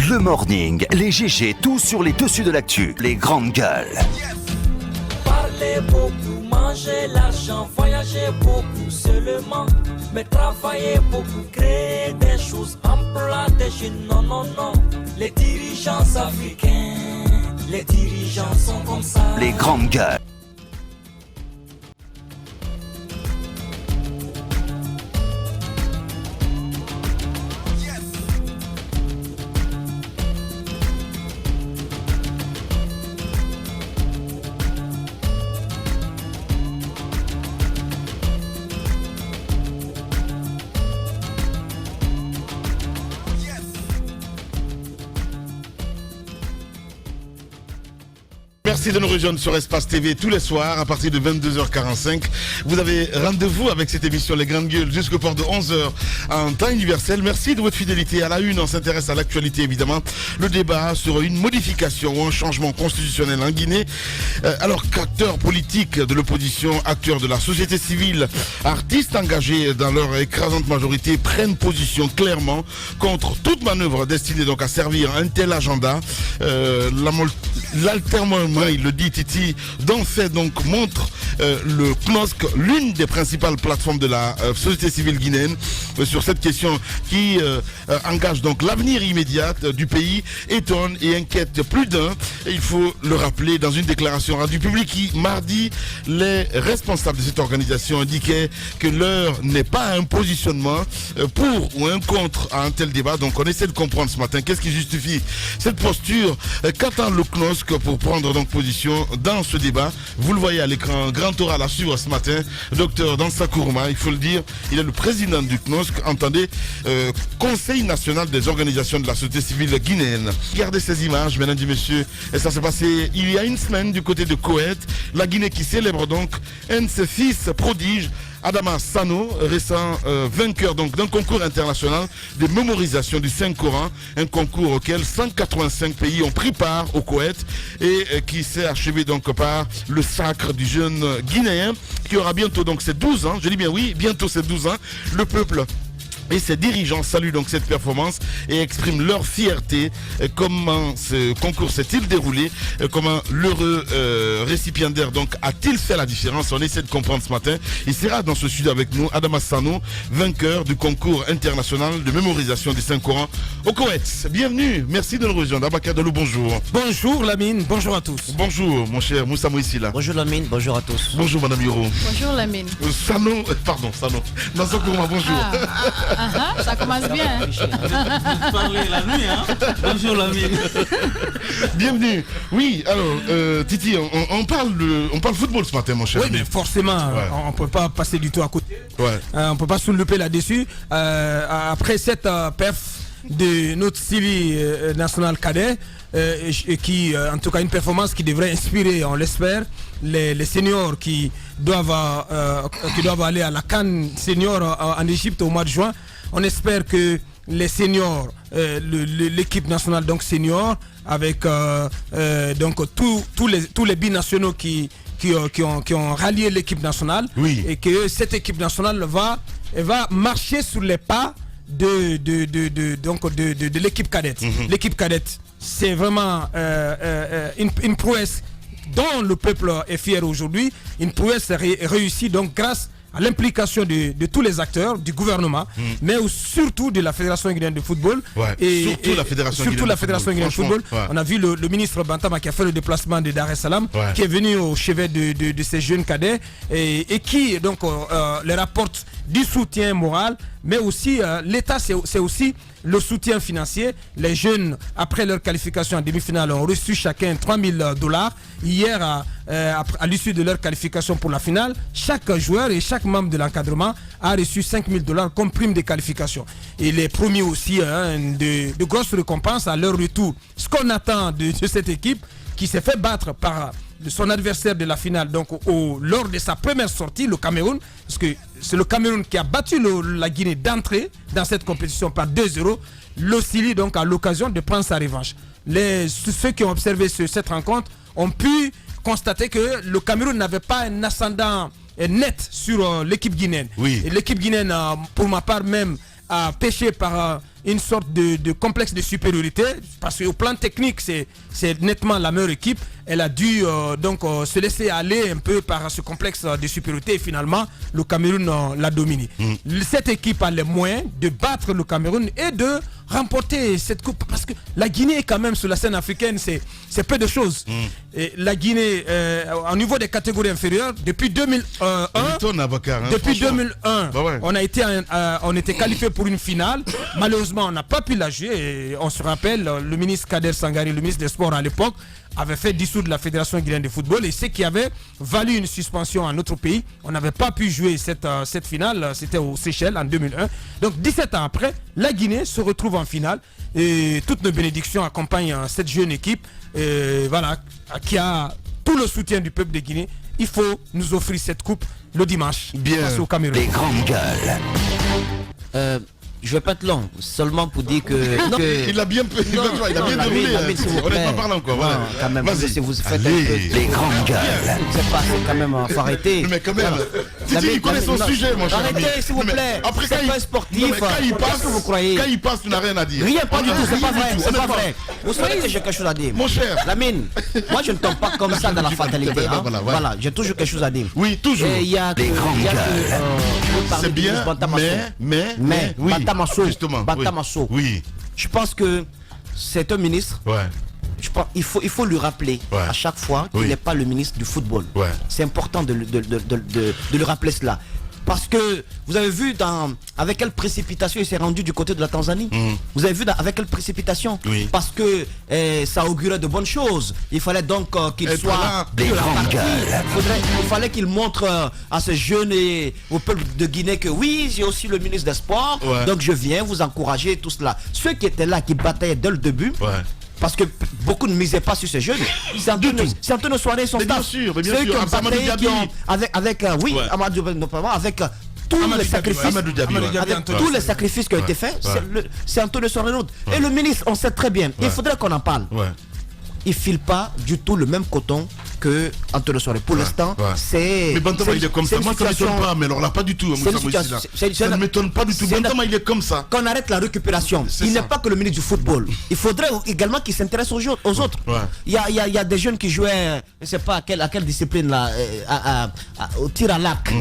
Le morning, les GG, tout sur les dessus de l'actu. Les grandes gueules. Parler beaucoup, manger l'argent, voyager beaucoup seulement. Mais travailler beaucoup, créer des choses, emploi des jeunes, non, non, non. Les dirigeants africains, les dirigeants sont comme ça. Les grandes gueules. Merci de nous rejoindre sur Espace TV tous les soirs à partir de 22h45. Vous avez rendez-vous avec cette émission Les Grandes Gueules jusqu'au port de 11h en temps universel. Merci de votre fidélité. À la une, on s'intéresse à l'actualité évidemment. Le débat sur une modification ou un changement constitutionnel en Guinée. Alors qu'acteurs politiques de l'opposition, acteurs de la société civile, artistes engagés dans leur écrasante majorité prennent position clairement contre toute manœuvre destinée donc à servir un tel agenda. L'alternement, il le dit Titi, dont fait donc montre le CNOSC, l'une des principales plateformes de la société civile guinéenne sur cette question qui engage donc l'avenir immédiat du pays, étonne et inquiète plus d'un. Il faut le rappeler dans une déclaration rendue publique qui, mardi, les responsables de cette organisation indiquaient que l'heure n'est pas à un positionnement pour ou un contre à un tel débat. Donc on essaie de comprendre ce matin qu'est-ce qui justifie cette posture, qu'attend le CNOSC pour prendre donc position dans ce débat. Vous le voyez à l'écran, grand oral à suivre ce matin, docteur Dansa Kourouma, il faut le dire, il est le président du CNOSC, entendez, Conseil national des organisations de la société civile guinéenne. Regardez ces images, mesdames et messieurs, et ça s'est passé il y a une semaine du côté de Koweït, la Guinée qui célèbre donc un de ses fils prodiges, Adama Sano, récent vainqueur donc d'un concours international de mémorisation du Saint-Coran, un concours auquel 185 pays ont pris part au Koweït et qui s'est achevé donc par le sacre du jeune Guinéen qui aura bientôt donc ses 12 ans, je dis bien oui, bientôt ses 12 ans. Le peuple et ses dirigeants saluent donc cette performance et expriment leur fierté. Comment ce concours s'est-il déroulé? Comment l'heureux récipiendaire donc a-t-il fait la différence? On essaie de comprendre ce matin. Il sera dans ce studio avec nous, Adama Sano, vainqueur du concours international de mémorisation du Saint-Coran au Koweït. Bienvenue, merci de nous rejoindre. Abakadalou, bonjour. Bonjour Lamine, bonjour à tous. Bonjour mon cher Moussa Moïsila. Bonjour Lamine, bonjour à tous. Bonjour madame Yoro. Bonjour Lamine. Sano, pardon, Sano. Dansa Kourouma, bonjour. Ça commence bien. Vous parlez la nuit, hein? Bonjour Lamine. Bienvenue. Oui, alors, Titi, on parle football ce matin, mon cher. Oui, mais forcément, on ne peut pas passer du tout à côté. Ouais. On ne peut pas soulever là-dessus. Après cette perf de notre civil national cadet, qui, en tout cas, une performance qui devrait inspirer, on l'espère, les seniors qui doivent aller à la CAN senior en Égypte au mois de juin. On espère que les seniors, l'équipe nationale donc senior, avec donc tous les binationaux qui ont rallié l'équipe nationale, oui. Et que cette équipe nationale va marcher sur les pas de l'équipe cadette. L'équipe cadette, c'est vraiment une prouesse dont le peuple est fier aujourd'hui, une prouesse réussie donc grâce à l'implication de tous les acteurs du gouvernement, mais surtout de la Fédération guinéenne de football. Ouais, surtout la Fédération guinéenne de football. Ouais. On a vu le ministre Bantama qui a fait le déplacement de Dar es Salaam, qui est venu au chevet de ces jeunes cadets et qui donc leur apporte du soutien moral, mais aussi l'État, c'est aussi le soutien financier. Les jeunes, après leur qualification en demi-finale, ont reçu chacun $3000. Hier, à l'issue de leur qualification pour la finale, chaque joueur et chaque membre de l'encadrement a reçu $5000 comme prime de qualification. Et les promis aussi de grosses récompenses à leur retour. Ce qu'on attend de cette équipe qui s'est fait battre par son adversaire de la finale donc lors de sa première sortie, le Cameroun, parce que c'est le Cameroun qui a battu la Guinée d'entrée dans cette compétition par 2-0. Le Chili donc a l'occasion de prendre sa revanche. Ceux qui ont observé cette rencontre ont pu constater que le Cameroun n'avait pas un ascendant net sur l'équipe guinéenne. Oui. Et l'équipe guinéenne, pour ma part même, a pêché par une sorte de complexe de supériorité, parce qu'au plan technique, c'est nettement la meilleure équipe. Elle a dû se laisser aller un peu par ce complexe de supériorité et finalement, le Cameroun l'a dominé. Cette équipe a les moyens de battre le Cameroun et de remporter cette coupe, parce que la Guinée quand même sur la scène africaine, c'est peu de choses. Et la Guinée, au niveau des catégories inférieures, depuis 2001, on était qualifié pour une finale. Malheureusement, on n'a pas pu la jouer. Et on se rappelle, le ministre Kader Sangari, le ministre des Sports à l'époque, avait fait dissoudre la Fédération guinéenne de football, et ce qui avait valu une suspension à notre pays. On n'avait pas pu jouer cette finale, c'était aux Seychelles en 2001. Donc 17 ans après, la Guinée se retrouve en finale, et toutes nos bénédictions accompagnent cette jeune équipe qui a tout le soutien du peuple de Guinée. Il faut nous offrir cette coupe le dimanche face au Cameroun. Les grandes gueules. Je vais pas être long, seulement pour dire que... Il a bien déroulé. On n'est pas parlé encore. Voilà. Quand même, si vous faites un peu... Les grandes gueules. C'est pas, c'est quand même, faut arrêter. Mais quand même, Titi, il connaît son sujet, mon cher ami. Arrêtez, s'il vous plaît. Après, c'est pas sportif. Qu'est-ce que vous croyez? Quand il passe, tu n'as rien à dire. Rien, pas du tout, c'est pas vrai. C'est pas vrai. Vous savez que j'ai quelque chose à dire. Mon cher. Lamine, moi je ne tombe pas comme ça dans la fatalité. Voilà, j'ai toujours quelque chose à dire. Oui, toujours. Il y a c'est bien, mais Bantamasso, justement. Bantamasso. Oui. Je pense que c'est un ministre. Ouais. Je pense, il faut lui rappeler à chaque fois qu'il n'est pas le ministre du football. Ouais. C'est important de lui rappeler cela. Parce que vous avez vu avec quelle précipitation il s'est rendu du côté de la Tanzanie. Vous avez vu avec quelle précipitation. Parce que ça augurait de bonnes choses. Il fallait donc qu'il soit des grandes gueules. Il fallait qu'il montre à ces jeunes et au peuple de Guinée que oui, j'ai aussi le ministre des Sports. Donc je viens vous encourager tout cela. Ceux qui étaient là, qui batallaient dès le début. Parce que beaucoup ne misaient pas sur ces jeunes. C'est Antonio Soare et son staff. Bien sûr. Avec tous les sacrifices. Avec tous les sacrifices qui ont été faits, c'est Antonio Soare. Et le ministre, on sait très bien. Il faudrait qu'on en parle. Il file pas du tout le même coton que Antonio Soare. Pour l'instant, c'est... Mais Bantama, il est comme ça. Moi, ça ne m'étonne pas, mais alors là, pas du tout. Ça ne m'étonne pas du tout. Bantama, il est comme ça. Qu'on arrête la récupération. Il n'est pas que le ministre du football. Il faudrait également qu'il s'intéresse aux autres. Il y a des jeunes qui jouaient, je ne sais pas à quelle discipline là, au tir à l'arc.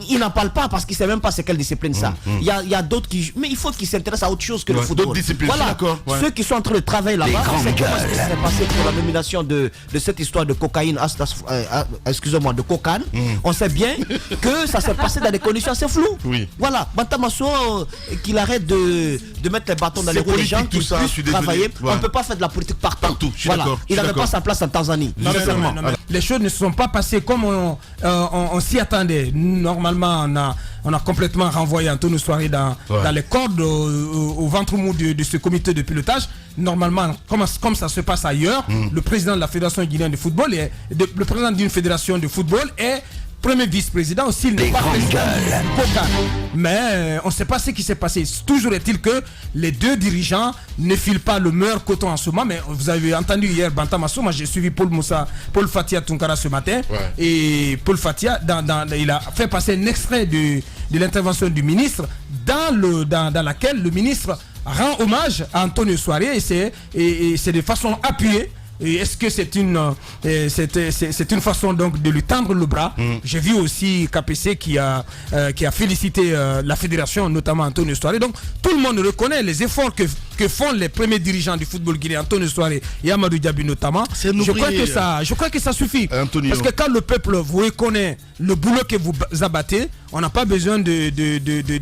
Ils n'en parlent pas parce qu'ils ne savent même pas c'est quelle discipline ça. Il y a d'autres qui... Mais il faut qu'ils s'intéressent à autre chose que le football. D'autres disciplines, voilà. Ceux qui sont en train de travailler là-bas, c'est comment ce qui s'est passé pour la nomination de cette histoire de cocaïne, excusez-moi, de cocaïne. On sait bien que ça s'est passé dans des conditions assez floues. Voilà, Bantamasso, qu'il arrête de mettre les bâtons dans les roues des gens qui puissent travailler. On ne peut pas faire de la politique partout. Voilà. Il n'avait pas sa place en Tanzanie. Les choses ne se sont pas passées comme on s'y attendait. Normalement, on a complètement renvoyé Antonio Soare dans les cordes au ventre mou de ce comité de pilotage. Normalement, comme ça se passe ailleurs, le président de la Fédération guinéenne de football le président d'une fédération de football est premier vice-président aussi, il n'est pas président du COCAN. Mais on ne sait pas ce qui s'est passé. Toujours est-il que les deux dirigeants ne filent pas le meilleur coton en ce moment. Mais vous avez entendu hier Bantamasso, moi j'ai suivi Paul Fatia Tunkara ce matin. Et Paul Fatia, il a fait passer un extrait de l'intervention du ministre dans laquelle le ministre rend hommage à Antonio Soare et c'est de façon appuyée. Et est-ce que c'est une façon donc de lui tendre le bras? J'ai vu aussi KPC qui a félicité la fédération, notamment Antonio Soare. Donc tout le monde reconnaît les efforts que font les premiers dirigeants du football guinéen, Antonio Soare et Amadou Diaby notamment. Je crois que ça suffit. Antonio. Parce que quand le peuple vous reconnaît le boulot que vous abattez, on n'a pas besoin de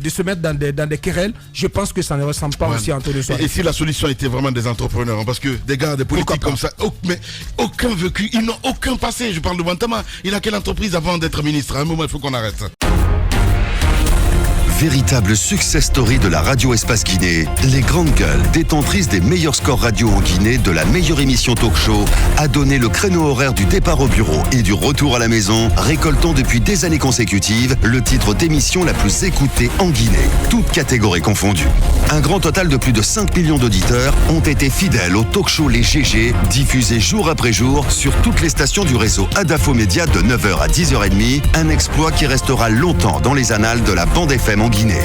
se mettre dans des querelles. Je pense que ça ne ressemble pas aussi à Antonio Soare. Et si la solution était vraiment des entrepreneurs, parce que des gars, des politiques comme ça, mais aucun vécu, ils n'ont aucun passé. Je parle de Bantama. Il a quelle entreprise avant d'être ministre? À un moment, il faut qu'on arrête. Véritable success story de la radio Espace Guinée, les grandes gueules, détentrices des meilleurs scores radio en Guinée, de la meilleure émission talk show, a donné le créneau horaire du départ au bureau et du retour à la maison, récoltant depuis des années consécutives le titre d'émission la plus écoutée en Guinée, toutes catégories confondues. Un grand total de plus de 5 millions d'auditeurs ont été fidèles au talk show Les GG, diffusé jour après jour sur toutes les stations du réseau Adafo Média de 9h à 10h30, un exploit qui restera longtemps dans les annales de la bande FM en Guinée.